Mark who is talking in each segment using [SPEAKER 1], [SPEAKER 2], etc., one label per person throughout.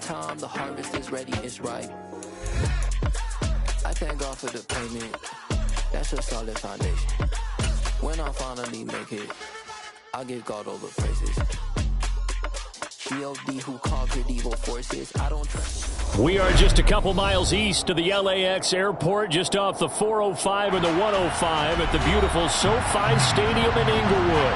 [SPEAKER 1] time the harvest is ready, it's ripe. I thank God for the payment. That's a solid foundation. When I finally make it, I give God all the praises. G.O.D. who conquered evil forces. I don't trust.
[SPEAKER 2] We are just a couple miles east of the LAX airport, just off the 405 and the 105 at the beautiful SoFi Stadium in Inglewood.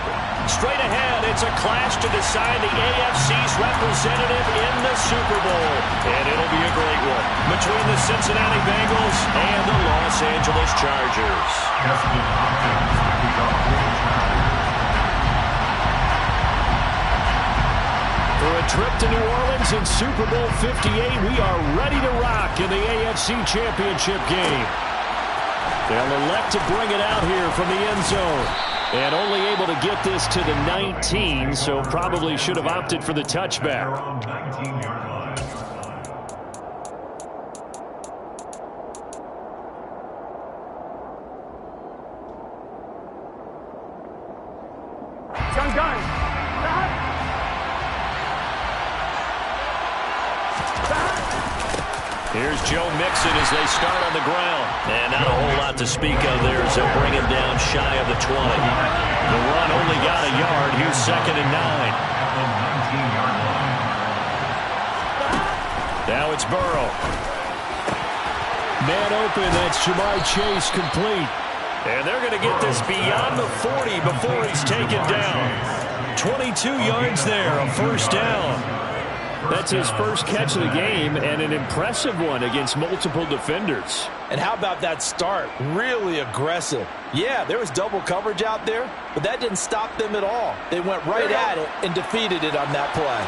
[SPEAKER 2] Straight ahead, it's a clash to decide the AFC's representative in the Super Bowl. And it'll be a great one between the Cincinnati Bengals and the Los Angeles Chargers. For a trip to New Orleans in Super Bowl 58, we are ready to rock in the AFC Championship game. They'll elect to bring it out here from the end zone. And only able to get this to the 19, so probably should have opted for the touchback. Here's Joe Mixon as they start on the ground. And not a whole lot to speak of there as they'll bring him down shy of the 20. The run only got a yard. Here's 2nd and 9. Now it's Burrow. Man open. That's Ja'Marr Chase complete. And they're going to get this beyond the 40 before he's taken down. 22 yards there, a first down. That's his first catch of the game, and an impressive one against multiple defenders.
[SPEAKER 3] And how about that start? Really aggressive. Yeah, there was double coverage out there, but that didn't stop them at all. They went right at it and defeated it on that play.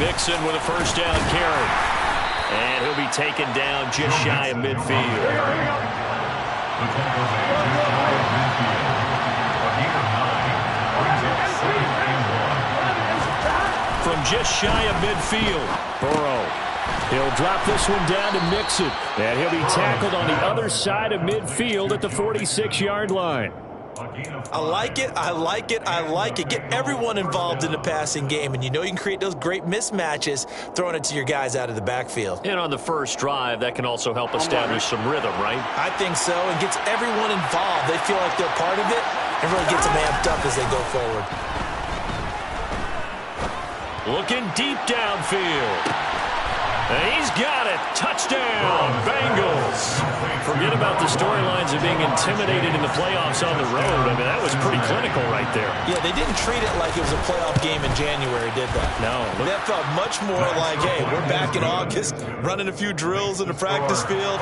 [SPEAKER 2] Mixon with a first down carry. And he'll be taken down just shy of midfield. From just shy of midfield, Burrow. He'll drop this one down to Mixon. And he'll be tackled on the other side of midfield at the 46-yard line.
[SPEAKER 3] I like it, I like it, I like it. Get everyone involved in the passing game, and you know you can create those great mismatches throwing it to your guys out of the backfield.
[SPEAKER 2] And on the first drive, that can also help establish some rhythm, right?
[SPEAKER 3] I think so, and gets everyone involved. They feel like they're part of it, and really gets them amped up as they go forward.
[SPEAKER 2] Looking deep downfield. And he's got it. Touchdown, Bengals. Forget about the storylines of being intimidated in the playoffs on the road. I mean, that was pretty clinical right there.
[SPEAKER 3] Yeah, they didn't treat it like it was a playoff game in January, did they?
[SPEAKER 2] No.
[SPEAKER 3] That felt much more like, hey, we're back in August, running a few drills in the practice field.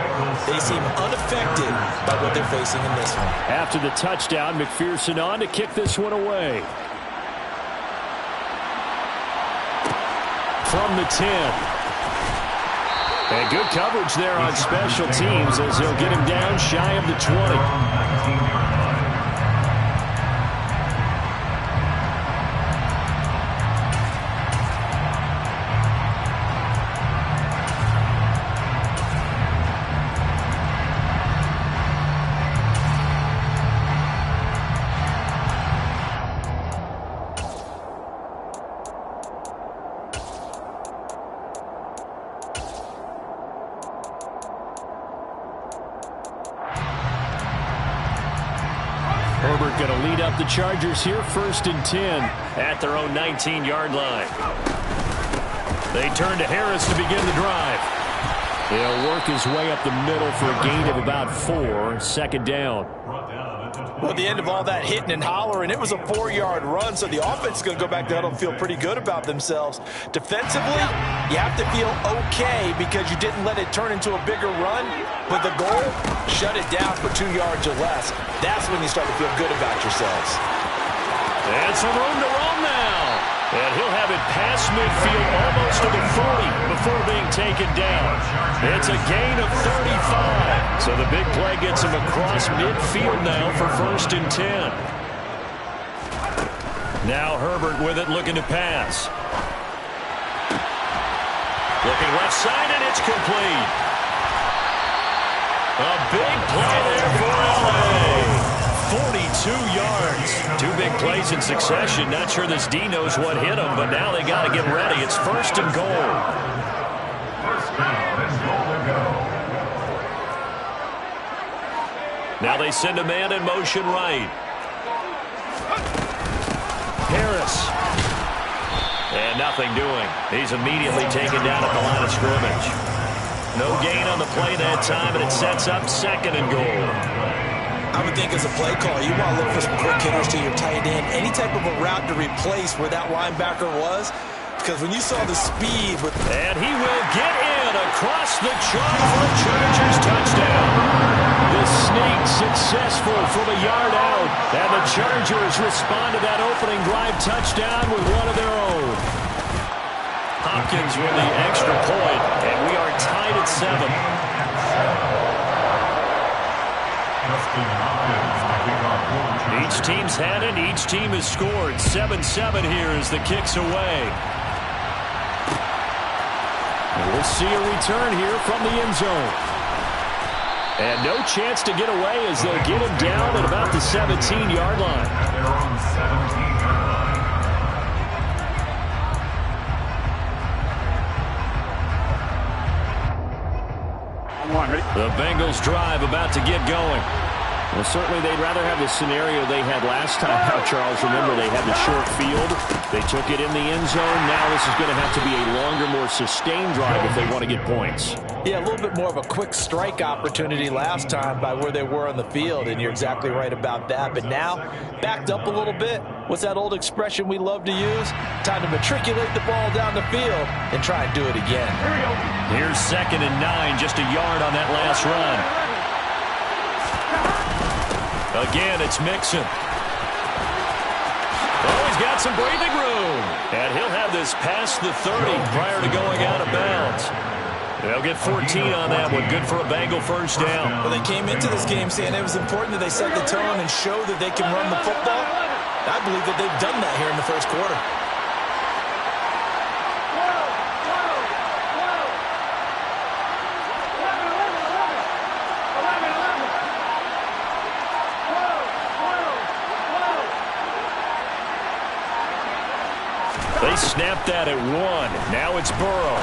[SPEAKER 3] They seem unaffected by what they're facing in this one.
[SPEAKER 2] After the touchdown, McPherson on to kick this one away. From the 10. And good coverage there on special teams as they'll get him down shy of the 20. Herbert going to lead up the Chargers here, 1st and 10 at their own 19-yard line. They turn to Harris to begin the drive. He'll work his way up the middle for a gain of about 4, 2nd down.
[SPEAKER 3] Well, at the end of all that hitting and hollering, it was a 4-yard run, so the offense is going to go back to huddle and feel pretty good about themselves. Defensively, you have to feel okay because you didn't let it turn into a bigger run, but the goal, shut it down for 2 yards or less. That's when you start to feel good about yourselves.
[SPEAKER 2] And some room to run now. And he'll have it past midfield almost to the 40 before being taken down. It's a gain of 35. So the big play gets him across midfield now for 1st and 10. Now Herbert with it, looking to pass. Looking left side, and it's complete. A big play there for LA. 42 yards. 2 big plays in succession. Not sure this D knows what hit him, but now they got to get ready. It's 1st and goal. Now they send a man in motion right. Harris. And nothing doing. He's immediately taken down at the line of scrimmage. No gain on the play that time, and it sets up 2nd and goal.
[SPEAKER 3] I would think as a play call, you want to look for some quick hitters to your tight end. Any type of a route to replace where that linebacker was. Because when you saw the speed with...
[SPEAKER 2] And he will get in across the chalk for a Chargers touchdown. The sneak successful from a yard out. And the Chargers respond to that opening drive touchdown with one of their own. Hopkins with the extra point, and we are tied at 7. Each team's had it. Each team has scored. 7-7 here as the kick's away. And we'll see a return here from the end zone. And no chance to get away as they'll get him down at about the 17-yard line.
[SPEAKER 4] They're on 17-yard line.
[SPEAKER 2] The Bengals drive about to get going. Well, certainly they'd rather have the scenario they had last time out, Charles. Remember, they had the short field. They took it in the end zone. Now this is going to have to be a longer, more sustained drive if they want to get points.
[SPEAKER 3] Yeah, a little bit more of a quick strike opportunity last time by where they were on the field, and you're exactly right about that. But now, backed up a little bit. What's that old expression we love to use? Time to matriculate the ball down the field and try and do it again.
[SPEAKER 2] Here's 2nd and 9, just a yard on that last run. Again, it's Mixon. Oh, he's got some breathing room. And he'll have this past the 30 prior to going out of bounds. They'll get 14 on that one. Good for a Bengal first down.
[SPEAKER 3] Well, they came into this game saying it was important that they set the tone and show that they can run the football. I believe that they've done that here in the first quarter.
[SPEAKER 2] They snapped that at 1. Now it's Burrow.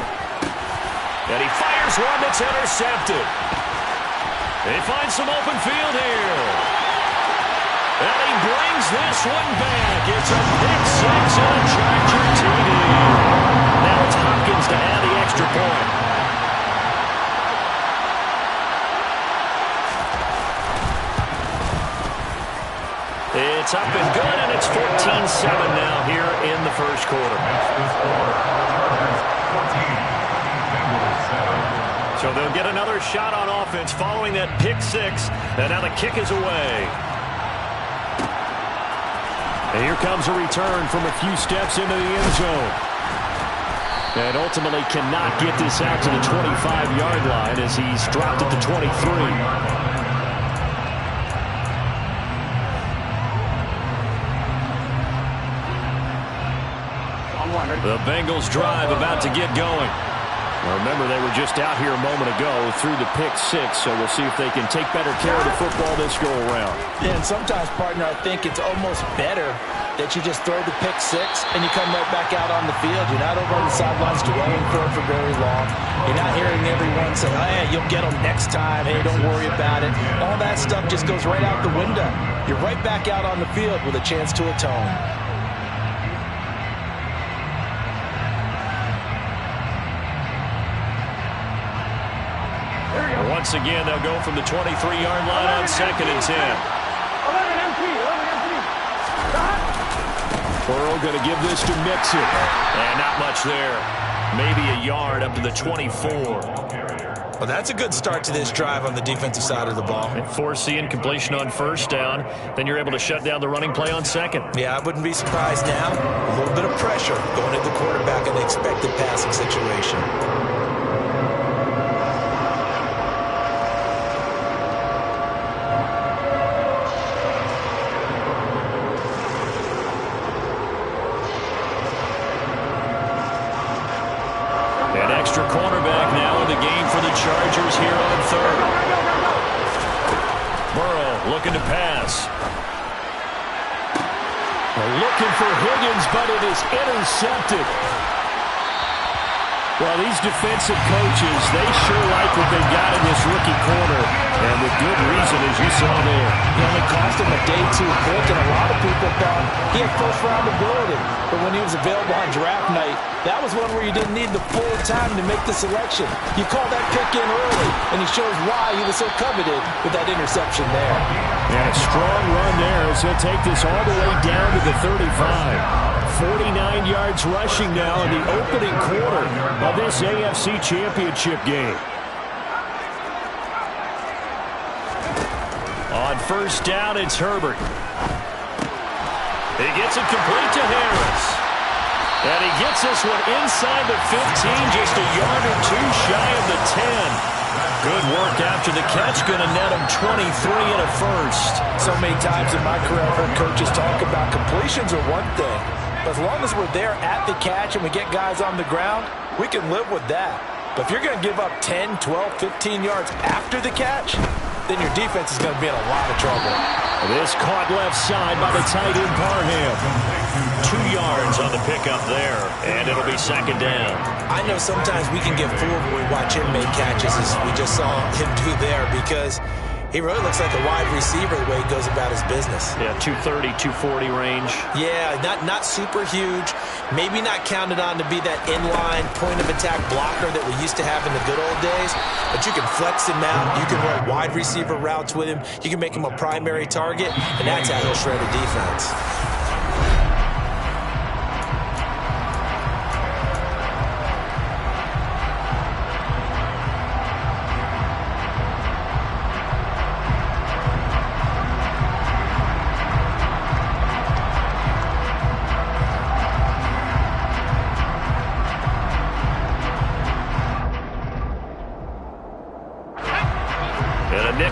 [SPEAKER 2] And he fires one that's intercepted. They find some open field here. And he brings this one back. It's a pick 6 and a Charger TD. Now it's Hopkins to add the extra point. It's up and good, and it's 14-7 now here in the first quarter. So they'll get another shot on offense following that pick 6, and now the kick is away. And here comes a return from a few steps into the end zone. And ultimately cannot get this out to the 25-yard line as he's dropped at the 23. The Bengals drive about to get going. Now remember, they were just out here a moment ago through the pick 6, so we'll see if they can take better care of the football this go-around.
[SPEAKER 3] Yeah, and sometimes, partner, I think it's almost better that you just throw the pick 6 and you come right back out on the field. You're not over on the sidelines dwelling for it for very long. You're not hearing everyone say, oh, hey, you'll get them next time. Hey, don't worry about it. All that stuff just goes right out the window. You're right back out on the field with a chance to atone.
[SPEAKER 2] Once again, they'll go from the 23-yard line on 2nd and 10. Burrow going to give this to Mixon. And not much there. Maybe a yard up to the 24.
[SPEAKER 3] Well, that's a good start to this drive on the defensive side of the ball.
[SPEAKER 2] And forcing completion on first down. Then you're able to shut down the running play on 2nd.
[SPEAKER 3] Yeah, I wouldn't be surprised now. A little bit of pressure going at the quarterback in the expected passing situation.
[SPEAKER 2] Extra cornerback now in the game for the Chargers here on 3rd. Burrow looking to pass. Looking for Higgins, but it is intercepted. Well, these defensive coaches, they sure like what they got in this rookie corner. And with good reason, as you saw there.
[SPEAKER 3] He only cost him a day 2 pick, and a lot of people thought he had first-round ability. But when he was available on draft night, that was one where you didn't need the full time to make the selection. You called that pick in early, and he shows why he was so coveted with that interception there.
[SPEAKER 2] And a strong run there as he'll take this all the way down to the 35. 49 yards rushing now in the opening quarter of this AFC Championship game. On first down, it's Herbert. He gets it complete to Harris. And he gets this one inside the 15, just a yard or two shy of the 10. Good work after the catch, going to net him 23 and a first.
[SPEAKER 3] So many times in my career, I've heard coaches talk about completions are one thing. But as long as we're there at the catch and we get guys on the ground, we can live with that. But if you're going to give up 10, 12, 15 yards after the catch, then your defense is going to be in a lot of trouble.
[SPEAKER 2] This caught left side by the tight end Parham. 2 yards on the pickup there, and it'll be second down.
[SPEAKER 3] I know sometimes we can get fooled when we watch him make catches, as we just saw him do there, because he really looks like a wide receiver the way he goes about his business.
[SPEAKER 2] Yeah, 230, 240 range.
[SPEAKER 3] Yeah, not super huge. Maybe not counted on to be that inline point-of-attack blocker that we used to have in the good old days. But you can flex him out. You can run wide receiver routes with him. You can make him a primary target, and that's how he'll shred a defense.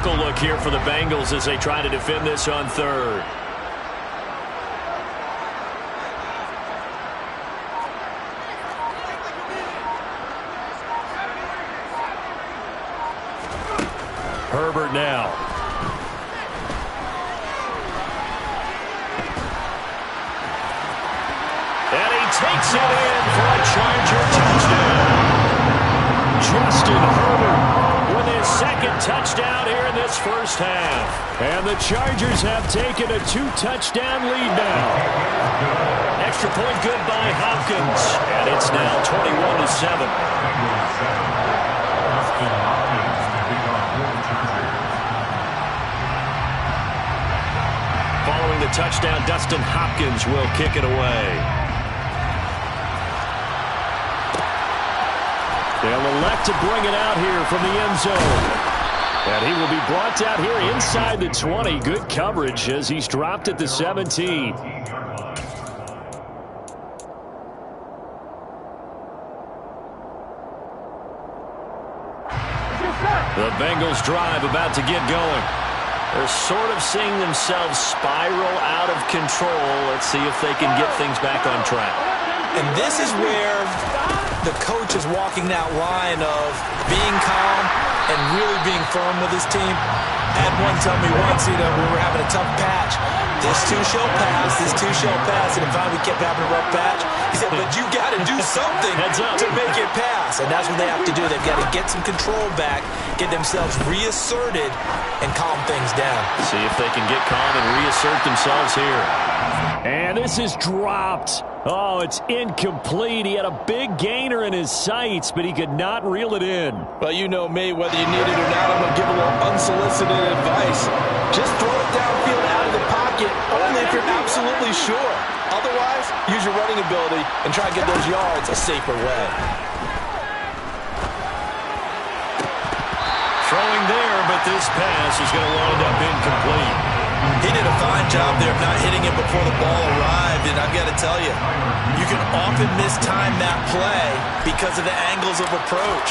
[SPEAKER 2] Look here for the Bengals as they try to defend this on third. Herbert now. And he takes it in for a Charger touchdown. Justin Herbert with his second touchdown here in this first half. And the Chargers have taken a 2-touchdown lead now. Extra point good by Hopkins. And it's now 21-7. Following the touchdown, Dustin Hopkins will kick it away. They'll elect to bring it out here from the end zone. And he will be brought out here inside the 20. Good coverage as he's dropped at the 17. The Bengals drive about to get going. They're sort of seeing themselves spiral out of control. Let's see if they can get things back on track.
[SPEAKER 3] And this is where the coach is walking that line of being calm and really being firm with his team. I had one tell me once, we were having a tough patch. This too shall pass, this too shall pass. And finally we kept having a rough patch. He said, but you got to do something to make it pass. And that's what they have to do. They've got to get some control back, get themselves reasserted, and calm things down.
[SPEAKER 2] See if they can get calm and reassert themselves here. And this is dropped. Oh, it's incomplete. He had a big gainer in his sights, but he could not reel it in.
[SPEAKER 3] Well, you know me, whether you need it or not, I'm going to give a little unsolicited advice. Just throw it downfield out of the pocket, only if you're absolutely sure. Otherwise, use your running ability and try to get those yards a safer way.
[SPEAKER 2] Throwing there, but this pass is going to wind up incomplete.
[SPEAKER 3] He did a fine job there of not hitting him before the ball arrived, and I've got to tell you, you can often mistime that play because of the angles of approach.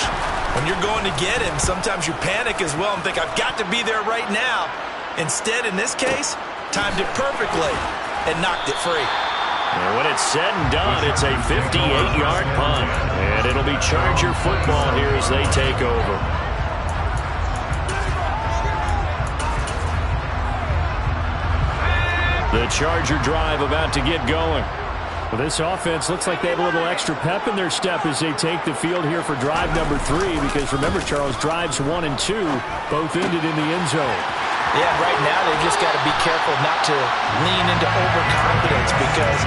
[SPEAKER 3] When you're going to get him, sometimes you panic as well and think, I've got to be there right now. Instead, in this case, timed it perfectly and knocked it free.
[SPEAKER 2] And when it's said and done, it's a 58-yard punt, and it'll be Charger football here as they take over. The Charger drive about to get going. Well, this offense looks like they have a little extra pep in their step as they take the field here for drive number 3, because remember, Charles, drives 1 and 2 both ended in the end zone.
[SPEAKER 3] Yeah, right now they've just got to be careful not to lean into overconfidence, because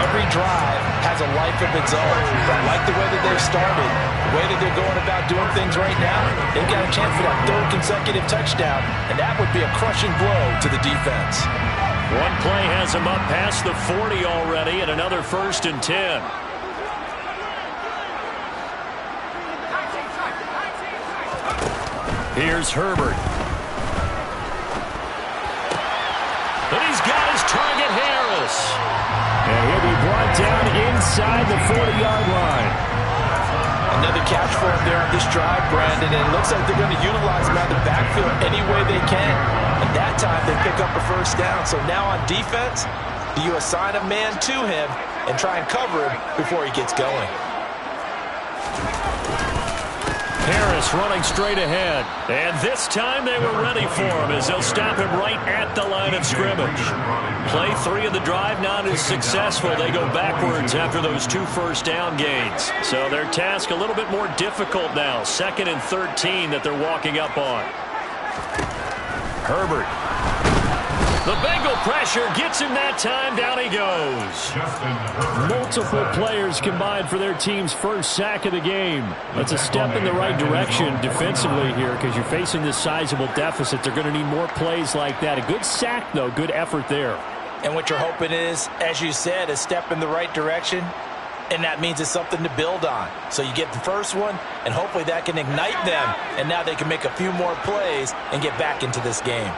[SPEAKER 3] every drive has a life of its own. I like the way that they've started, the way that they're going about doing things right now. They've got a chance for that 3rd consecutive touchdown, and that would be a crushing blow to the defense.
[SPEAKER 2] One play has him up past the 40 already, and another 1st and 10. Here's Herbert. And he's got his target, Harris. And he'll be brought down inside the 40-yard line.
[SPEAKER 3] Another catch for him there on this drive, Brandon, and it looks like they're going to utilize him out of the backfield any way they can. And that time they pick up a 1st down. So now on defense, do you assign a man to him and try and cover him before he gets going?
[SPEAKER 2] Harris running straight ahead. And this time they were ready for him as they'll stop him right at the line of scrimmage. Play 3 of the drive not as successful. They go backwards after those 2 first down gains. So their task a little bit more difficult now. 2nd and 13 that they're walking up on. Herbert. The Bengal pressure gets him that time. Down he goes. Multiple players combined for their team's 1st sack of the game. That's a step in the right direction defensively here, because you're facing this sizable deficit. They're going to need more plays like that. A good sack, though. Good effort there.
[SPEAKER 3] And what you're hoping is, as you said, a step in the right direction. And that means it's something to build on. So you get the first one, and hopefully that can ignite them. And now they can make a few more plays and get back into this game.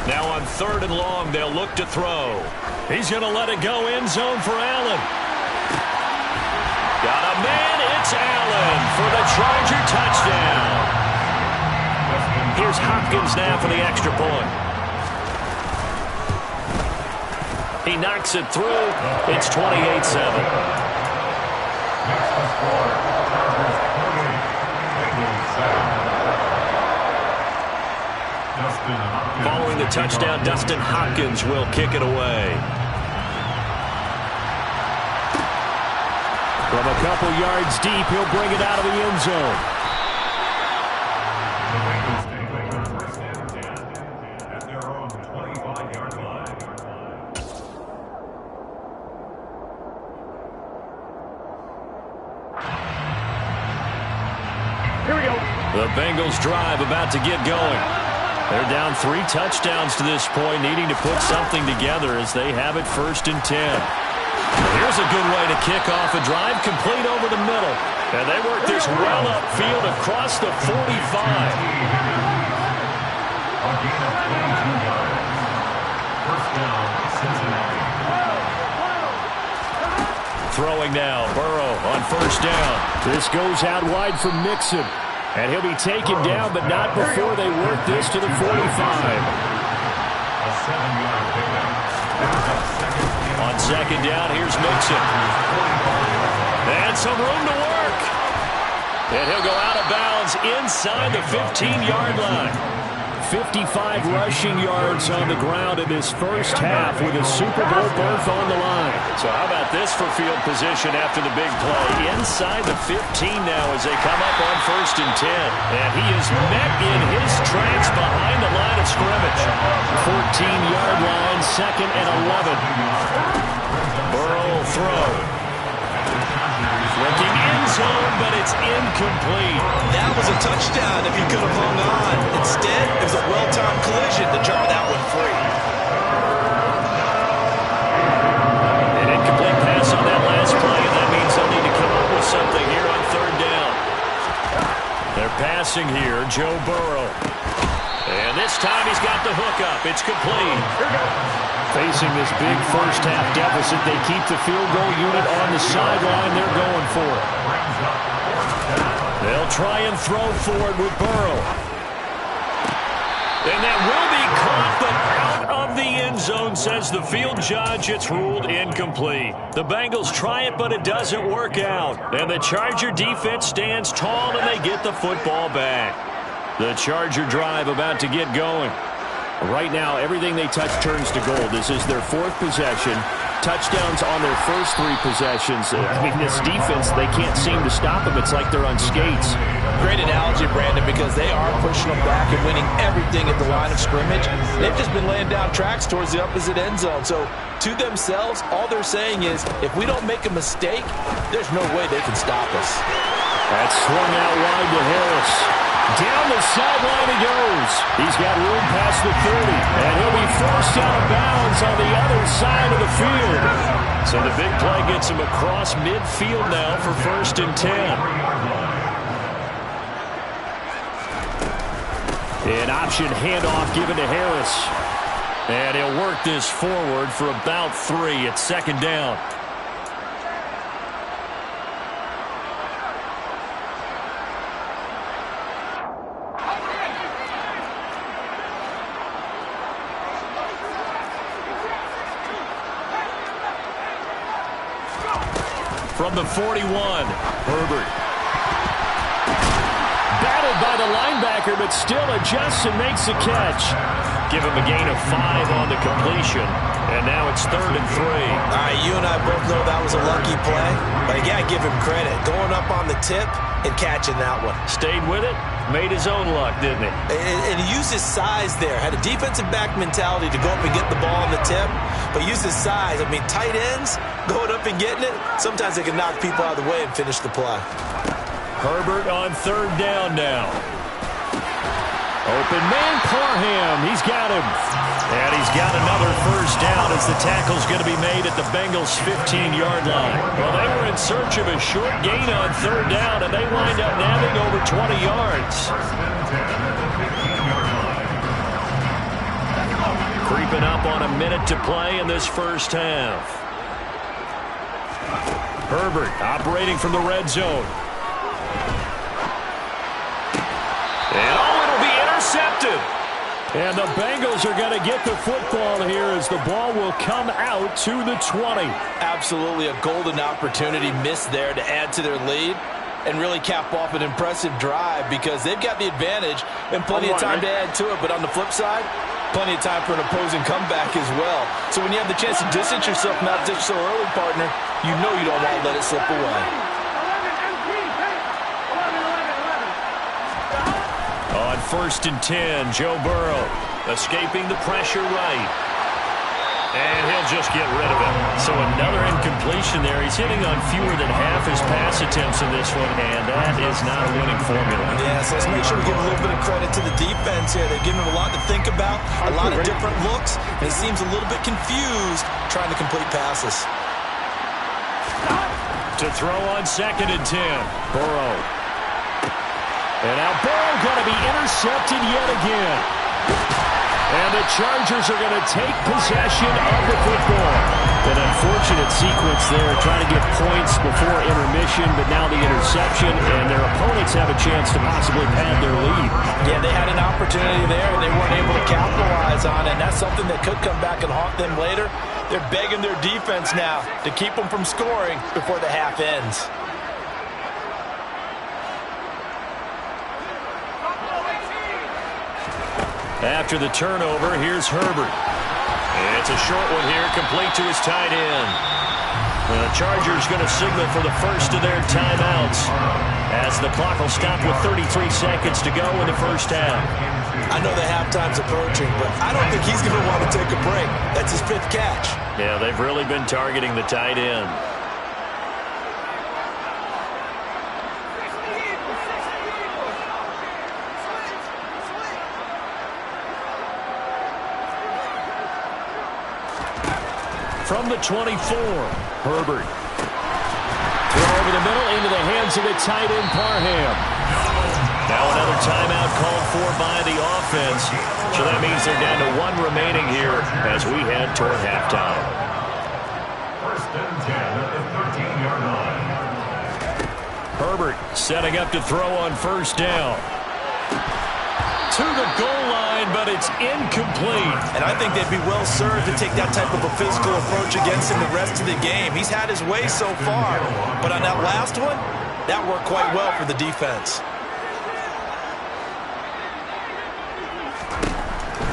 [SPEAKER 2] Now on 3rd and long, they'll look to throw. He's going to let it go end zone for Allen. Got a man, it's Allen for the Charger touchdown. Here's Hopkins now for the extra point. He knocks it through. It's 28-7. Following the touchdown, Dustin Hopkins will kick it away. From a couple yards deep, he'll bring it out of the end zone. The Bengals drive about to get going. They're down 3 touchdowns to this point, needing to put something together as they have it 1st and 10. Here's a good way to kick off a drive, complete over the middle. And they work this well upfield across the 45. Throwing now, Burrow on 1st down. This goes out wide for Mixon. And he'll be taken down, but not before they work this to the 45. On 2nd down, here's Mixon. And some room to work. And he'll go out of bounds inside the 15-yard line. 55 rushing yards on the ground in this 1st half with a Super Bowl berth on the line. So how about this for field position after the big play? Inside the 15 now as they come up on 1st and 10. And he is met in his tracks behind the line of scrimmage. 14-yard line, 2nd and 11. Burrow throw. Looking end zone, but it's incomplete.
[SPEAKER 3] That was a touchdown if he could have hung on. Instead, it was a well-timed collision to jar that one free.
[SPEAKER 2] An incomplete pass on that last play, and that means they'll need to come up with something here on 3rd down. They're passing here, Joe Burrow. And this time he's got the hook up. It's complete. Facing this big 1st half deficit, they keep the field goal unit on the sideline. They're going for it. They'll try and throw forward with Burrow. And that will be caught, but out of the end zone, says the field judge. It's ruled incomplete. The Bengals try it, but it doesn't work out. And the Charger defense stands tall, and they get the football back. The Charger drive about to get going. Right now, everything they touch turns to gold. This is their 4th possession. Touchdowns on their first 3 possessions. I mean, this defense, they can't seem to stop them. It's like they're on skates.
[SPEAKER 3] Great analogy, Brandon, because they are pushing them back and winning everything at the line of scrimmage. They've just been laying down tracks towards the opposite end zone. So to themselves, all they're saying is, if we don't make a mistake, there's no way they can stop us.
[SPEAKER 2] That's swung out wide to Harris. Down the sideline he goes. He's got room past the 30. And he'll be forced out of bounds on the other side of the field. So the big play gets him across midfield now for 1st and 10. An option handoff given to Harris. And he'll work this forward for about 3 at 2nd down. From the 41, Herbert. Battled by the linebacker, but still adjusts and makes the catch. Give him a gain of 5 on the completion. And now it's 3rd and 3.
[SPEAKER 3] All right, you and I both know that was a lucky play. But I got to give him credit. Going up on the tip and catching that one.
[SPEAKER 2] Stayed with it. Made his own luck, didn't he?
[SPEAKER 3] And he used his size there. Had a defensive back mentality to go up and get the ball on the tip. But used his size. I mean, tight ends going up and getting it, sometimes they can knock people out of the way and finish the play.
[SPEAKER 2] Herbert on 3rd down now. Open man, Parham. He's got him. And he's got another 1st down as the tackle's going to be made at the Bengals' 15-yard line. Well, they were in search of a short gain on 3rd down, and they wind up nabbing over 20 yards. Creeping up on a minute to play in this 1st half. Herbert operating from the red zone. And it'll be intercepted. And the Bengals are going to get the football here as the ball will come out to the 20.
[SPEAKER 3] Absolutely a golden opportunity missed there to add to their lead and really cap off an impressive drive because they've got the advantage and plenty of time to add to it. But on the flip side, plenty of time for an opposing comeback as well. So when you have the chance to distance yourself from that so early, partner, you know you don't want to let it slip away.
[SPEAKER 2] On 1st and 10, Joe Burrow escaping the pressure right. And he'll just get rid of it. So another incompletion there. He's hitting on fewer than half his pass attempts in this one, and that is not a winning formula.
[SPEAKER 3] Yeah, so let's make sure we give a little bit of credit to the defense here. They've given him a lot to think about, a lot of different looks, and he seems a little bit confused trying to complete passes.
[SPEAKER 2] To throw on 2nd and 10, Burrow. And now Burrow going to be intercepted yet again. And the Chargers are going to take possession of the football. An unfortunate sequence there, trying to get points before intermission, but now the interception, and their opponents have a chance to possibly pad their lead.
[SPEAKER 3] Yeah, they had an opportunity there, and they weren't able to capitalize on it, and that's something that could come back and haunt them later. They're begging their defense now to keep them from scoring before the half ends.
[SPEAKER 2] After the turnover, here's Herbert. And it's a short one here, complete to his tight end. The Chargers going to signal for the first of their timeouts as the clock will stop with 33 seconds to go in the 1st half.
[SPEAKER 3] I know the halftime's approaching, but I don't think he's going to want to take a break. That's his 5th catch.
[SPEAKER 2] Yeah, they've really been targeting the tight end. From the 24, Herbert. Throw over the middle into the hands of the tight end, Parham. Now another timeout called for by the offense. So that means they're down to 1 remaining here as we head toward halftime.
[SPEAKER 4] 1st and 10 at the 13-yard line.
[SPEAKER 2] Herbert setting up to throw on 1st down. To the goal line, but it's incomplete.
[SPEAKER 3] And I think they'd be well served to take that type of a physical approach against him the rest of the game. He's had his way so far, but on that last one, that worked quite well for the defense.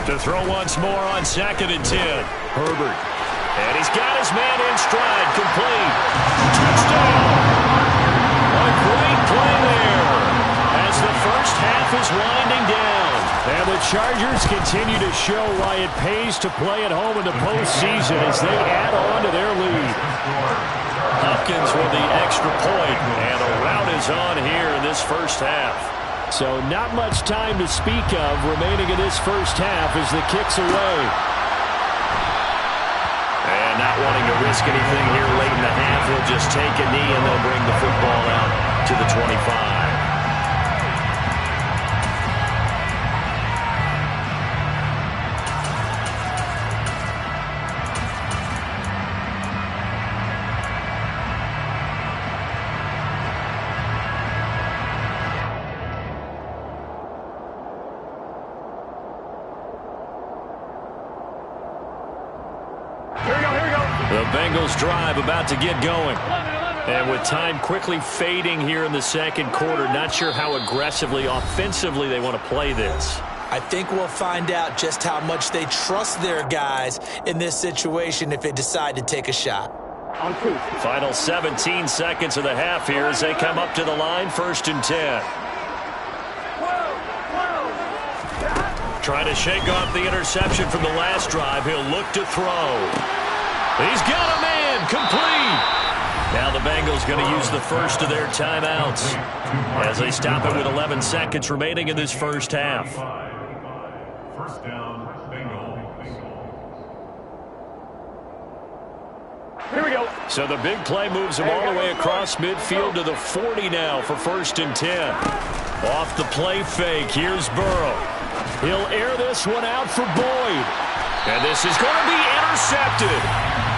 [SPEAKER 2] To throw once more on 2nd and 10. Herbert. And he's got his man in stride. Complete. Touchdown. A great play there as the first half is winding down. And the Chargers continue to show why it pays to play at home in the postseason as they add on to their lead. Hopkins with the extra point, and a rout is on here in this first half. So not much time to speak of remaining in this first half as the kick's away. And not wanting to risk anything here late in the half, he'll just take a knee and they'll bring the football out to the 25. The Bengals drive about to get going. And with time quickly fading here in the second quarter, not sure how aggressively, offensively they want to play this.
[SPEAKER 3] I think we'll find out just how much they trust their guys in this situation if they decide to take a shot.
[SPEAKER 2] Final 17 seconds of the half here as they come up to the line, 1st and 10. Trying to shake off the interception from the last drive. He'll look to throw. He's got a man, complete. Now the Bengals going to use the first of their timeouts as they stop it with 11 seconds remaining in this first half.
[SPEAKER 4] First down, Bengals.
[SPEAKER 2] Here we go. So the big play moves them all the way across midfield to the 40 now for 1st and 10. Off the play fake, here's Burrow. He'll air this one out for Boyd. And this is going to be intercepted.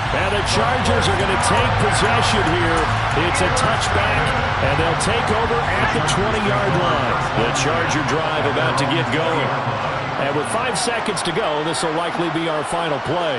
[SPEAKER 2] And the Chargers are going to take possession here. It's a touchback, and they'll take over at the 20-yard line. The Charger drive about to get going. And with 5 seconds to go, this will likely be our final play.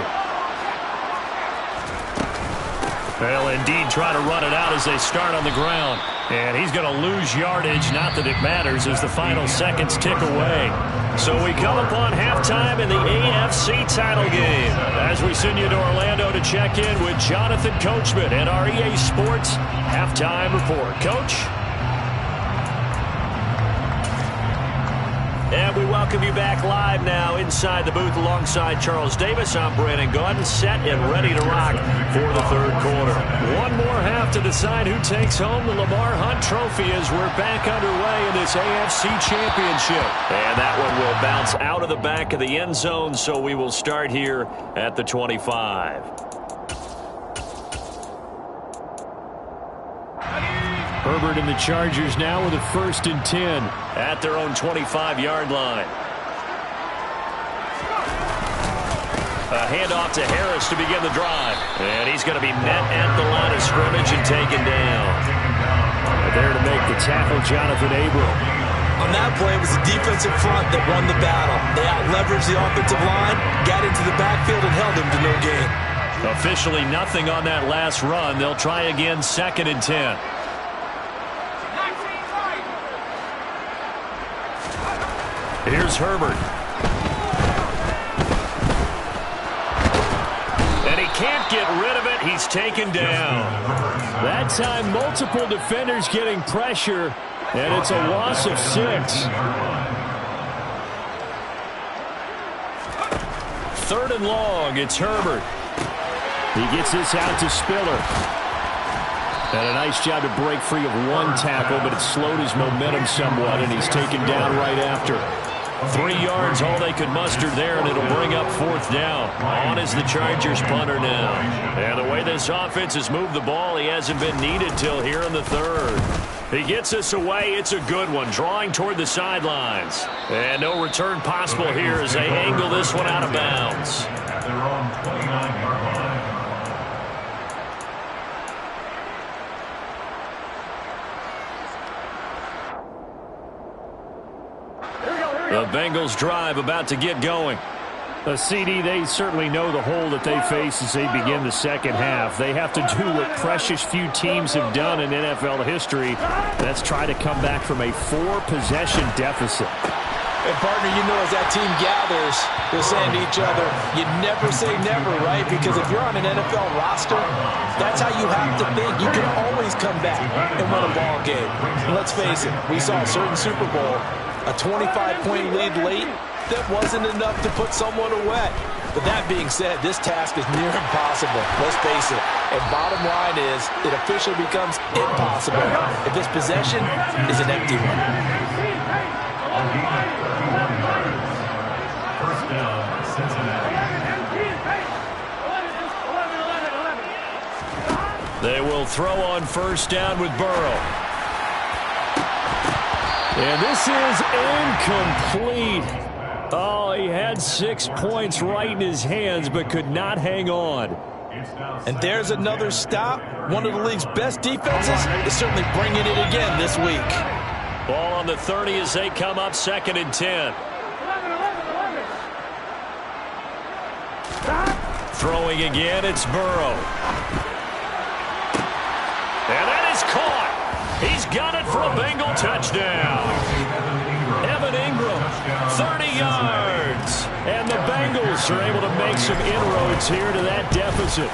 [SPEAKER 2] They'll indeed try to run it out as they start on the ground. And he's going to lose yardage, not that it matters, as the final seconds tick away. So we come upon halftime in the AFC title game as we send you to Orlando to check in with Jonathan Coachman and our EA Sports Halftime Report. Coach? And we welcome you back live now inside the booth alongside Charles Davis. I'm Brandon Gaudin, set and ready to rock for the third quarter. One more half to decide who takes home the Lamar Hunt Trophy as we're back underway in this AFC Championship. And that one will bounce out of the back of the end zone, so we will start here at the 25. Herbert and the Chargers now with a 1st and 10 at their own 25-yard line. A handoff to Harris to begin the drive. And he's going to be met at the line of scrimmage and taken down. There to make the tackle, Jonathan Abram.
[SPEAKER 3] On that play, it was the defensive front that won the battle. They out-leveraged the offensive line, got into the backfield, and held him to no gain.
[SPEAKER 2] Officially nothing on that last run. They'll try again, 2nd and 10. Here's Herbert. And he can't get rid of it. He's taken down. That time, multiple defenders getting pressure, and it's a loss of 6. 3rd and long, it's Herbert. He gets this out to Spiller. And a nice job to break free of one tackle, but it slowed his momentum somewhat, and he's taken down right after. 3 yards, all they could muster there, and it'll bring up 4th down. On is the Chargers punter now. And the way this offense has moved the ball, he hasn't been needed till here in the 3rd. He gets this away. It's a good one, drawing toward the sidelines. And no return possible here as they angle this one out of bounds.
[SPEAKER 4] At their own 29-yard line.
[SPEAKER 2] The Bengals drive about to get going. A CD, they certainly know the hole that they face as they begin the second half. They have to do what precious few teams have done in NFL history. That's try to come back from a 4-possession deficit.
[SPEAKER 3] And partner, you know as that team gathers, they're saying to each other, you never say never, right? Because if you're on an NFL roster, that's how you have to think. You can always come back and win a ball game. And let's face it, we saw a certain Super Bowl, a 25-point lead late, that wasn't enough to put someone away. But that being said, this task is near impossible. Let's face it. And bottom line is, it officially becomes impossible if this possession is an empty one.
[SPEAKER 4] First down, Cincinnati.
[SPEAKER 2] They will throw on first down with Burrow. And this is incomplete. Oh, he had 6 points right in his hands, but could not hang on.
[SPEAKER 3] And there's another stop. One of the league's best defenses is certainly bringing it again this week.
[SPEAKER 2] Ball on the 30 as they come up 2nd and 10. Throwing again, it's Burrow. And that is caught. He's got it for a Bengal touchdown. Evan Ingram, 30 yards. And the Bengals are able to make some inroads here to that deficit.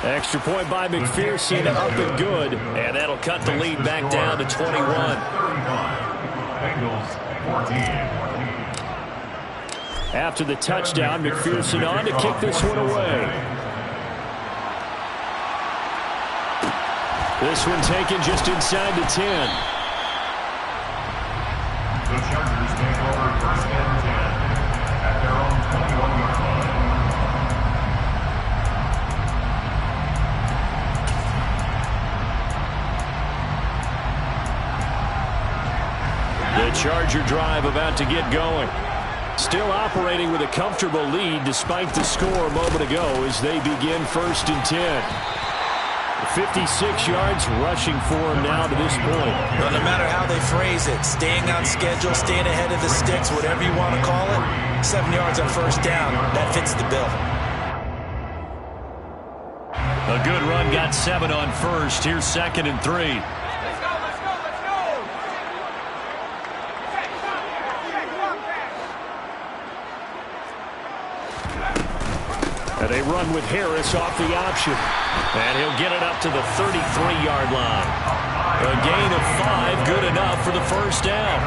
[SPEAKER 2] Extra point by McPherson, up and good. And that'll cut the lead back down to 21. After the touchdown, McPherson on to kick this one away. This one taken just inside the 10.
[SPEAKER 4] The Chargers take over first and 10 at their own 21-yard line.
[SPEAKER 2] The Charger drive about to get going. Still operating with a comfortable lead despite the score a moment ago as they begin 1st and 10. 56 yards rushing for him now to this point.
[SPEAKER 3] Well, no matter how they phrase it, staying on schedule, staying ahead of the sticks, whatever you want to call it, 7 yards on first down, that fits the bill.
[SPEAKER 2] A good run got 7 on first. Here's 2nd and 3. And they run with Harris off the option. And he'll get it up to the 33-yard line. A gain of 5, good enough for the first down.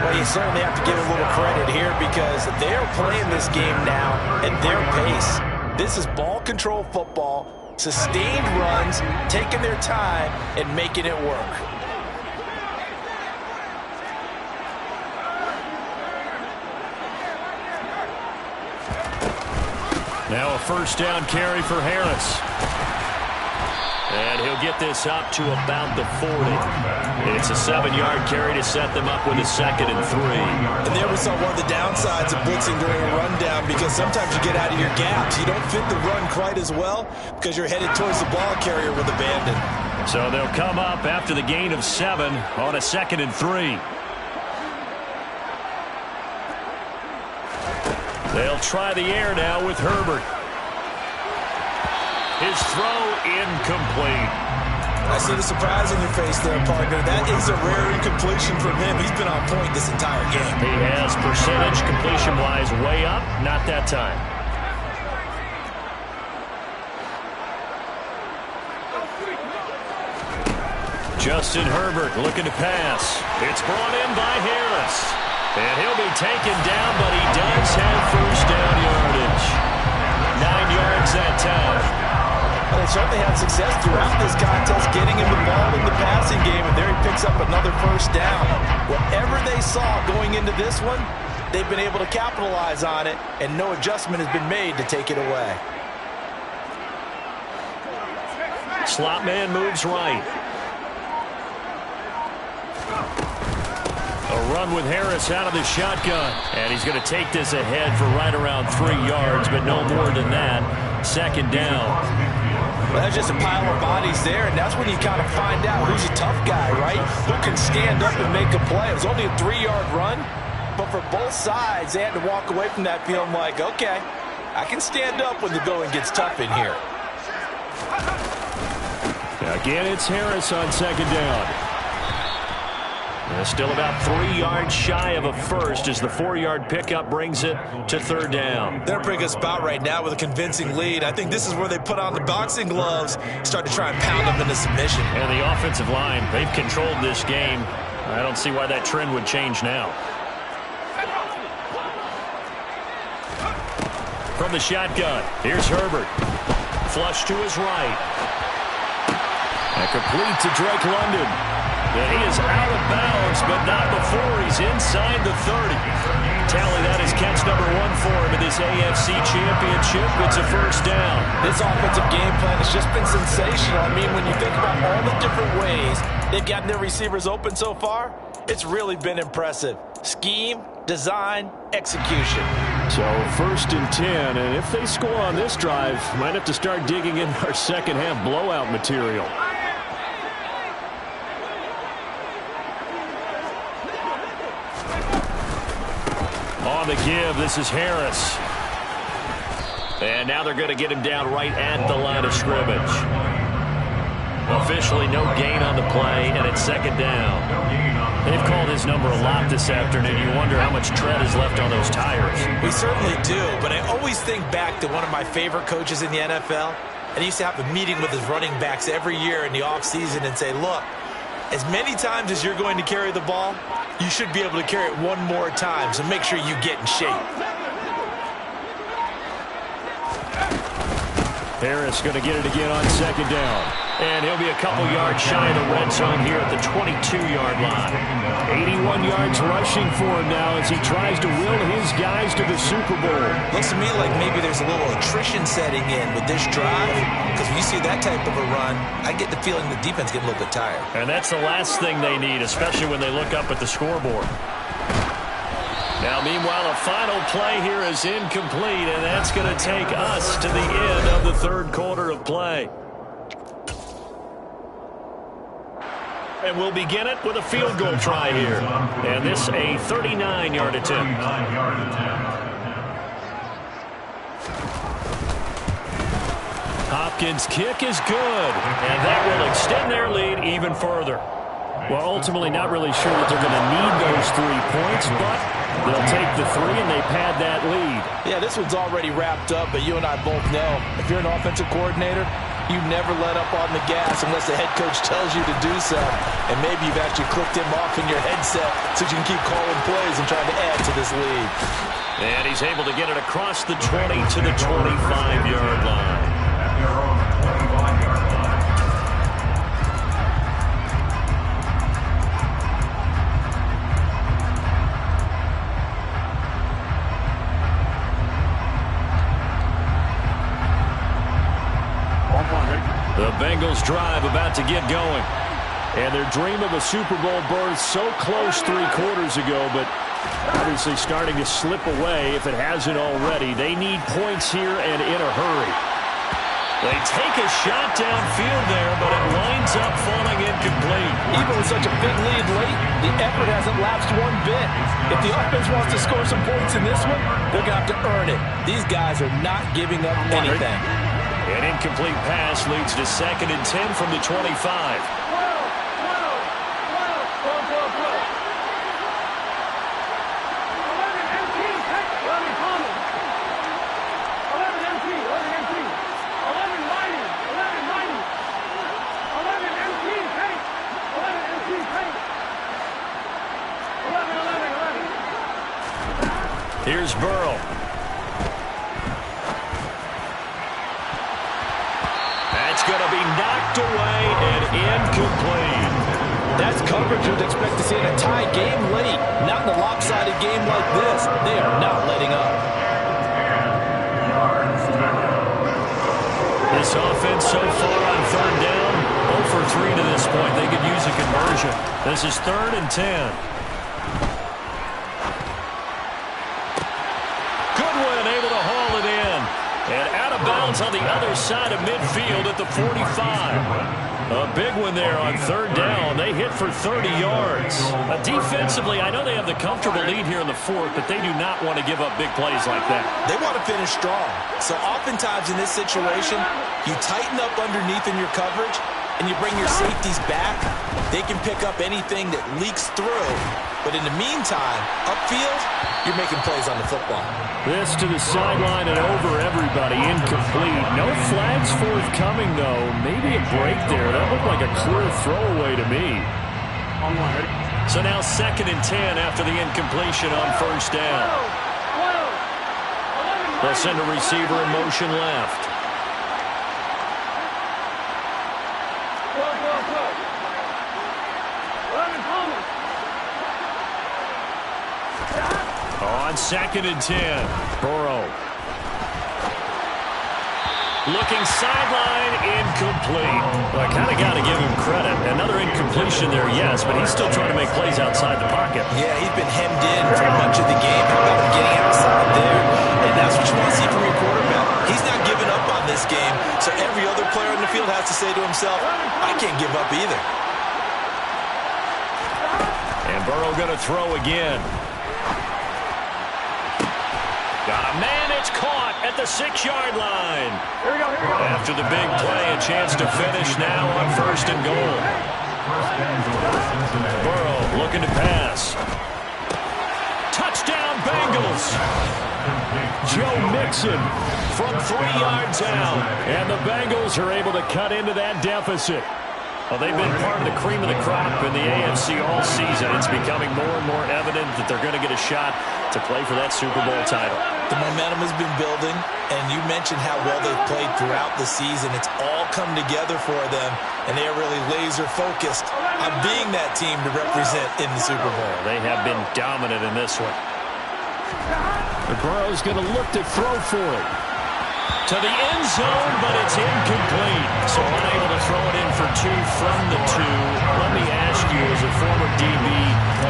[SPEAKER 3] Well, you certainly have to give a little credit here because they're playing this game now at their pace. This is ball control football, sustained runs, taking their time, and making it work.
[SPEAKER 2] Now a first down carry for Harris. And he'll get this up to about the 40. It's a 7-yard carry to set them up with a 2nd and 3.
[SPEAKER 3] And there we saw one of the downsides of blitzing during a rundown because sometimes you get out of your gaps. You don't fit the run quite as well because you're headed towards the ball carrier with abandon.
[SPEAKER 2] So they'll come up after the gain of 7 on a 2nd and 3. They'll try the air now with Herbert. His throw incomplete.
[SPEAKER 3] I see the surprise in your face there, partner. That is a rare incompletion from him. He's been on point this entire game.
[SPEAKER 2] He has percentage completion-wise way up. Not that time. Justin Herbert looking to pass. It's brought in by Harris. And he'll be taken down, but he does have first down yardage. 9 yards that time.
[SPEAKER 3] Well, they certainly had success throughout this contest getting him the ball in the passing game, and there he picks up another first down. Whatever they saw going into this one, they've been able to capitalize on it, and no adjustment has been made to take it away.
[SPEAKER 2] Slot man moves right. A run with Harris out of the shotgun. And he's going to take this ahead for right around 3 yards, but no more than that. 2nd down.
[SPEAKER 3] Well, that's just a pile of bodies there, and that's when you kind of find out who's a tough guy, right? Who can stand up and make a play. It was only a 3-yard run, but for both sides, they had to walk away from that feeling like, okay, I can stand up when the going gets tough in here.
[SPEAKER 2] Again, it's Harris on 2nd down. Still about 3 yards shy of a first as the 4-yard pickup brings it to third down.
[SPEAKER 3] They're a pretty good spot right now with a convincing lead. I think this is where they put on the boxing gloves, start to try and pound them into submission.
[SPEAKER 2] And the offensive line, they've controlled this game. I don't see why that trend would change now. From the shotgun, here's Herbert. Flush to his right. And complete to Drake London. And he is out of bounds, but not before he's inside the 30. Tally, that is catch number 1 for him in this AFC Championship. It's a first down.
[SPEAKER 3] This offensive game plan has just been sensational. I mean, when you think about all the different ways they've gotten their receivers open so far, it's really been impressive. Scheme, design, execution.
[SPEAKER 2] So first and 10, and if they score on this drive, might have to start digging in our second half blowout material. On the give, this is Harris. And now they're going to get him down right at the line of scrimmage. Officially no gain on the play, and it's second down. They've called his number a lot this afternoon. You wonder how much tread is left on those tires.
[SPEAKER 3] We certainly do, but I always think back to one of my favorite coaches in the NFL, and he used to have a meeting with his running backs every year in the offseason and say, look, as many times as you're going to carry the ball, you should be able to carry it one more time, so make sure you get in shape.
[SPEAKER 2] Harris going to get it again on second down. And he'll be a couple yards shy of the red zone here at the 22-yard line. 81 yards rushing for him now as he tries to will his guys to the Super Bowl.
[SPEAKER 3] Looks to me like maybe there's a little attrition setting in with this drive, because when you see that type of a run, I get the feeling the defense getting a little bit tired.
[SPEAKER 2] And that's the last thing they need, especially when they look up at the scoreboard. Now, meanwhile, a final play here is incomplete, and that's going to take us to the end of the third quarter of play. And we'll begin it with a field goal try here. And this a 39-yard attempt. Hopkins' kick is good, and that will extend their lead even further. Well, ultimately not really sure that they're going to need those 3 points, but they'll take the 3 and they pad that lead.
[SPEAKER 3] Yeah, this one's already wrapped up, but you and I both know if you're an offensive coordinator, you never let up on the gas unless the head coach tells you to do so. And maybe you've actually clicked him off in your headset so you can keep calling plays and trying to add to this lead.
[SPEAKER 2] And he's able to get it across the 20 to the 25-yard line.
[SPEAKER 4] At their own 25-yard line.
[SPEAKER 2] The Bengals drive about to get going. And their dream of a Super Bowl berth so close 3 quarters ago, but obviously starting to slip away if it hasn't already. They need points here and in a hurry. They take a shot downfield there, but it winds up falling incomplete.
[SPEAKER 3] Even with such a big lead late, the effort hasn't lapsed one bit. If the offense wants to score some points in this one, they're going to have to earn it. These guys are not giving up anything.
[SPEAKER 2] An incomplete pass leads to second and 10 from the 25. Here's Burrow. That's going to be knocked away and incomplete.
[SPEAKER 3] That's coverage you'd expect to see in a tie game late. Not in a lopsided game like this. They are not letting up.
[SPEAKER 2] This offense so far on third down, 0 for 3 to this point. They could use a conversion. This is 3rd and 10. Goodwin able to haul it in. And out of bounds on the other side of midfield at the 45. A big one there on third down. They hit for 30 yards. Defensively, I know they have the comfortable lead here in the 4th, but they do not want to give up big plays like that.
[SPEAKER 3] They want to finish strong. So oftentimes in this situation, you tighten up underneath in your coverage, and you bring your safeties back, they can pick up anything that leaks through. But in the meantime, upfield, you're making plays on the football.
[SPEAKER 2] This to the sideline and over everybody. Incomplete. No flags forthcoming, though. Maybe a break there. That looked like a clear throwaway to me. So now 2nd and 10 after the incompletion on 1st down. They'll send a receiver in motion left. On 2nd and 10, Burrow. Looking sideline, incomplete. Well, I kind of got to give him credit. Another incompletion there, yes, but he's still trying to make plays outside the pocket.
[SPEAKER 3] Yeah, he's been hemmed in for much of the game. How about him getting outside there? And that's what you want to see from your quarterback. He's not giving up on this game, so every other player in the field has to say to himself, I can't give up either.
[SPEAKER 2] And Burrow going to throw again. Got a man, it's caught at the 6-yard line.
[SPEAKER 4] Here we go.
[SPEAKER 2] After the big play, a chance to finish now on 1st and goal. Burrow looking to pass. Touchdown, Bengals. Joe Mixon from 3 yards out. And the Bengals are able to cut into that deficit. Well, they've been part of the cream of the crop in the AFC all season. It's becoming more and more evident that they're going to get a shot to play for that Super Bowl title.
[SPEAKER 3] The momentum has been building, and you mentioned how well they've played throughout the season. It's all come together for them, and they are really laser-focused on being that team to represent in the Super Bowl.
[SPEAKER 2] They have been dominant in this one. The Burrow's going to look to throw for it. To the end zone, but it's incomplete. So unable to throw it in for 2 from the 2. Let me ask you, as a former DB,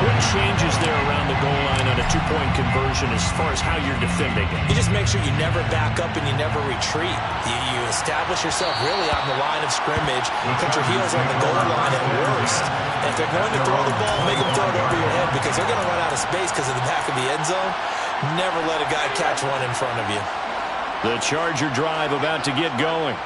[SPEAKER 2] what changes there around the goal line on a 2-point conversion as far as how you're defending it?
[SPEAKER 3] You just make sure you never back up and you never retreat. You establish yourself really on the line of scrimmage, put your heels on the goal line at worst. And if they're going to throw the ball, make them throw it over your head because they're going to run out of space because of the back of the end zone. Never let a guy catch one in front of you.
[SPEAKER 2] The Charger drive about to get going.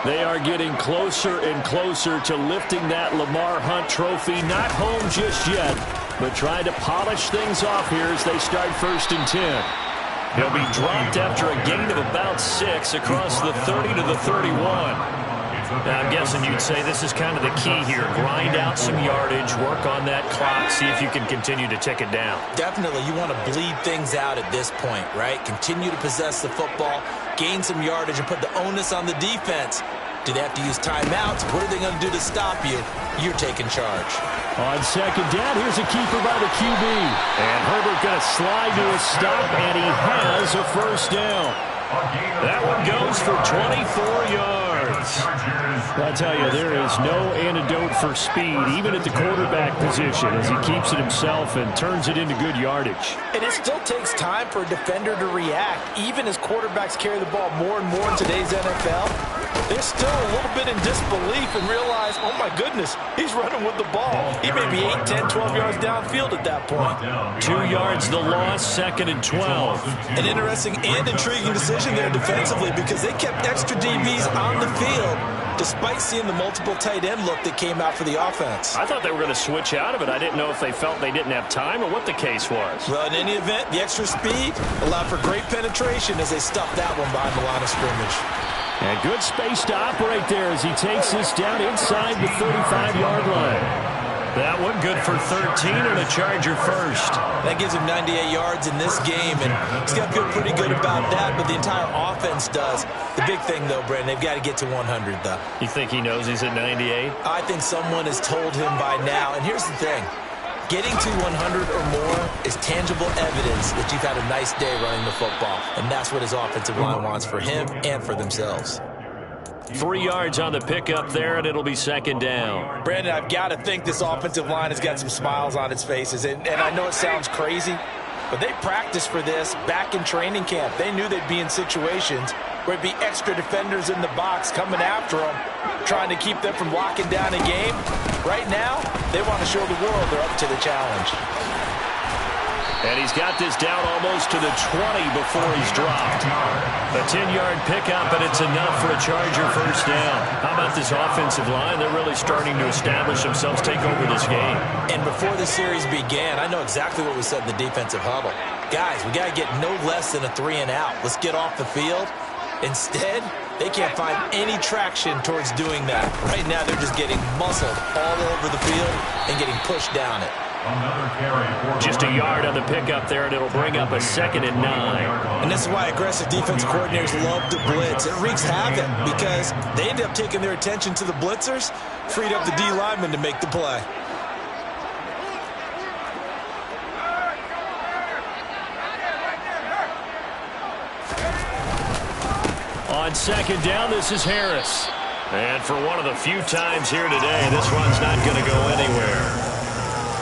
[SPEAKER 2] They are getting closer and closer to lifting that Lamar Hunt trophy. Not home just yet, but trying to polish things off here as they start 1st and 10. He'll be dropped after a gain of about 6 across the 30 to the 31. Now, I'm guessing you'd say this is kind of the key here. Grind out some yardage, work on that clock, see if you can continue to tick it down.
[SPEAKER 3] Definitely. You want to bleed things out at this point, right? Continue to possess the football, gain some yardage, and put the onus on the defense. Do they have to use timeouts? What are they going to do to stop you? You're taking charge.
[SPEAKER 2] On 2nd down, here's a keeper by the QB. And Herbert going to slide to a stop, and he has a 1st down. That one goes for 24 yards. I tell you, there is no antidote for speed, even at the quarterback position, as he keeps it himself and turns it into good yardage.
[SPEAKER 3] And it still takes time for a defender to react. Even as quarterbacks carry the ball more and more in today's NFL, they're still a little bit in disbelief and realize, oh my goodness, he's running with the ball. He may be 8, 10, 12 yards downfield at that point.
[SPEAKER 2] 2 yards the loss, 2nd and 12.
[SPEAKER 3] An interesting and intriguing decision there defensively because they kept extra DBs on the field despite seeing the multiple tight end look that came out for the offense.
[SPEAKER 2] I thought they were going to switch out of it. I didn't know if they felt they didn't have time or what the case was.
[SPEAKER 3] Well, in any event, the extra speed allowed for great penetration as they stuffed that one behind the line of scrimmage.
[SPEAKER 2] And good space to operate there as he takes this down inside the 35-yard line. That one good for 13 and a Charger 1st.
[SPEAKER 3] That gives him 98 yards in this game, and he's got to feel pretty good about that, but the entire offense does. The big thing, though, Brandon, they've got to get to 100, though.
[SPEAKER 2] You think he knows he's at 98?
[SPEAKER 3] I think someone has told him by now, and here's the thing. Getting to 100 or more is tangible evidence that you've had a nice day running the football, and that's what his offensive line wants for him and for themselves.
[SPEAKER 2] 3 yards on the pickup there, and it'll be 2nd down.
[SPEAKER 3] Brandon, I've got to think this offensive line has got some smiles on its faces, and I know it sounds crazy, but they practiced for this back in training camp. They knew they'd be in situations where it'd be extra defenders in the box coming after them, trying to keep them from locking down a game. Right now, they want to show the world they're up to the challenge.
[SPEAKER 2] And he's got this down almost to the 20 before he's dropped. A 10-yard pickup, and it's enough for a Charger first down. How about this offensive line? They're really starting to establish themselves, take over this game.
[SPEAKER 3] And before the series began, I know exactly what we said in the defensive huddle. Guys, we got to get no less than a 3-and-out. Let's get off the field. Instead, they can't find any traction towards doing that. Right now, they're just getting muscled all over the field and getting pushed down it.
[SPEAKER 2] Just a yard on the pickup there, and it'll bring up a 2nd and 9.
[SPEAKER 3] And this is why aggressive defensive coordinators love to blitz. It wreaks havoc because they end up taking their attention to the blitzers, freed up the D lineman to make the play.
[SPEAKER 2] On 2nd down, this is Harris. And for one of the few times here today, this run's not going to go anywhere.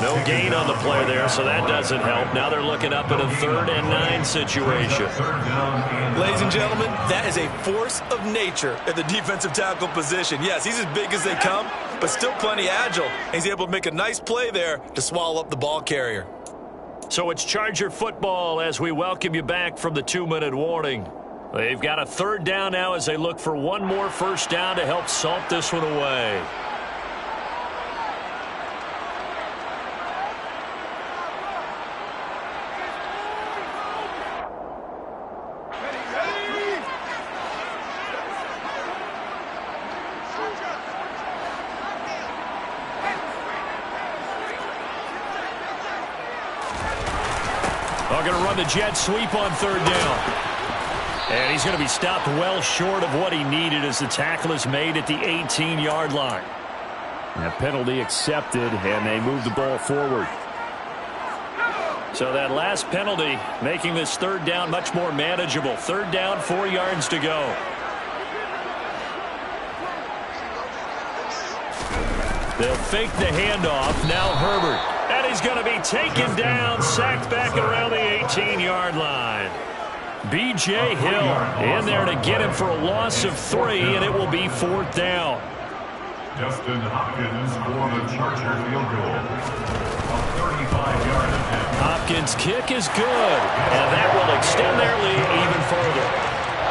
[SPEAKER 2] No gain on the play there, so that doesn't help. Now they're looking up at a 3rd and 9 situation.
[SPEAKER 3] Ladies and gentlemen, that is a force of nature at the defensive tackle position. Yes, he's as big as they come, but still plenty agile. He's able to make a nice play there to swallow up the ball carrier.
[SPEAKER 2] So it's Charger football as we welcome you back from the 2-minute warning. They've got a 3rd down now as they look for one more first down to help salt this one away. They're going to run the jet sweep on 3rd down. And he's going to be stopped well short of what he needed as the tackle is made at the 18-yard line. A penalty accepted, and they move the ball forward. So that last penalty making this 3rd down much more manageable. 3rd down, 4 yards to go. They'll fake the handoff. Now Herbert. And he's going to be taken down, sacked back around the 18-yard line. B.J. Hill in there to get him for a loss of 3, and it will be 4th down.
[SPEAKER 4] Justin Hopkins for the Charger field goal. A 35-yard attempt.
[SPEAKER 2] Hopkins' kick is good, and that will extend their lead even further.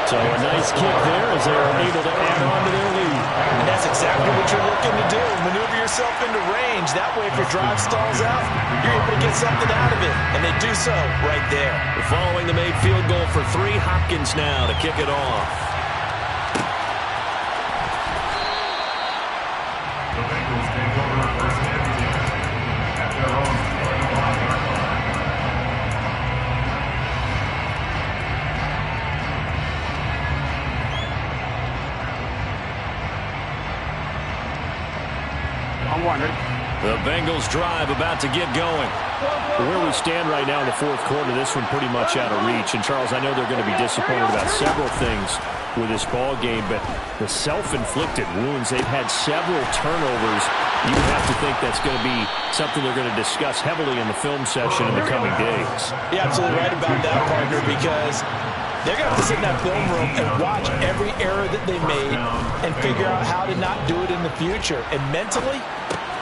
[SPEAKER 2] So a nice kick there as they are able to add on to their lead.
[SPEAKER 3] And that's exactly what you're looking to do. Maneuver yourself into range. That way, if your drive stalls out, you're able to get something out of it. And they do so right there.
[SPEAKER 2] Following the made field goal for 3, Hopkins now to kick it off.
[SPEAKER 4] The Bengals take over 1st and 10 at their own 35-yard line.
[SPEAKER 2] The Bengals drive about to get going. Where we stand right now in the 4th quarter, this one pretty much out of reach. And, Charles, I know they're going to be disappointed about several things with this ball game, but the self-inflicted wounds, they've had several turnovers. You have to think that's going to be something they're going to discuss heavily in the film session in the coming days.
[SPEAKER 3] You're absolutely right about that, partner, because they're going to have to sit in that film room and watch every error that they made and figure out how to not do it in the future. And mentally,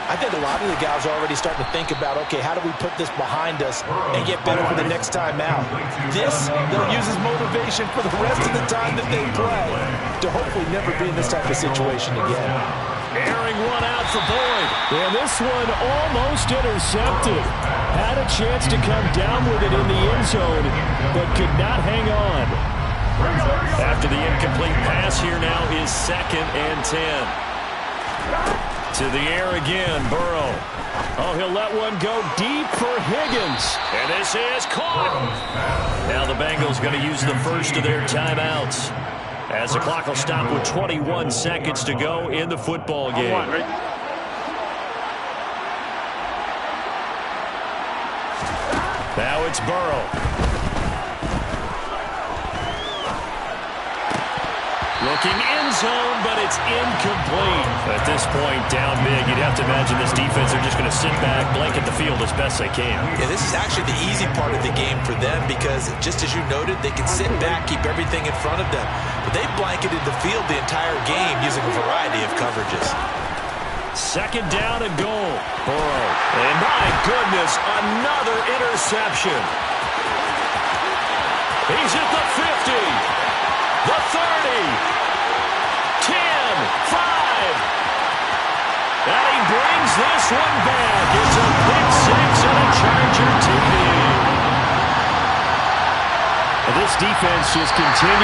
[SPEAKER 3] I think a lot of the guys are already starting to think about, okay, how do we put this behind us and get better for the next time out? This, they'll use as motivation for the rest of the time that they play to hopefully never be in this type of situation again.
[SPEAKER 2] Airing one out for Boyd. And this one almost intercepted. Had a chance to come down with it in the end zone, but could not hang on. After the incomplete pass, here now is 2nd and 10. To the air again, Burrow. Oh, he'll let one go deep for Higgins. And this is caught. Now the Bengals going to use the first of their timeouts as the clock will stop with 21 seconds to go in the football game. Now it's Burrow. Looking end zone, but it's incomplete. At this point, down big, you'd have to imagine this defense are just going to sit back, blanket the field as best they can.
[SPEAKER 3] Yeah, this is actually the easy part of the game for them because, just as you noted, they can sit back, keep everything in front of them. But they blanketed the field the entire game using a variety of coverages.
[SPEAKER 2] Second down and goal. Burrow. And my goodness, another interception. He's at the 50, the 30, 10, 5. And he brings this one back. It's a pick six and a Charger TD. This defense just continues.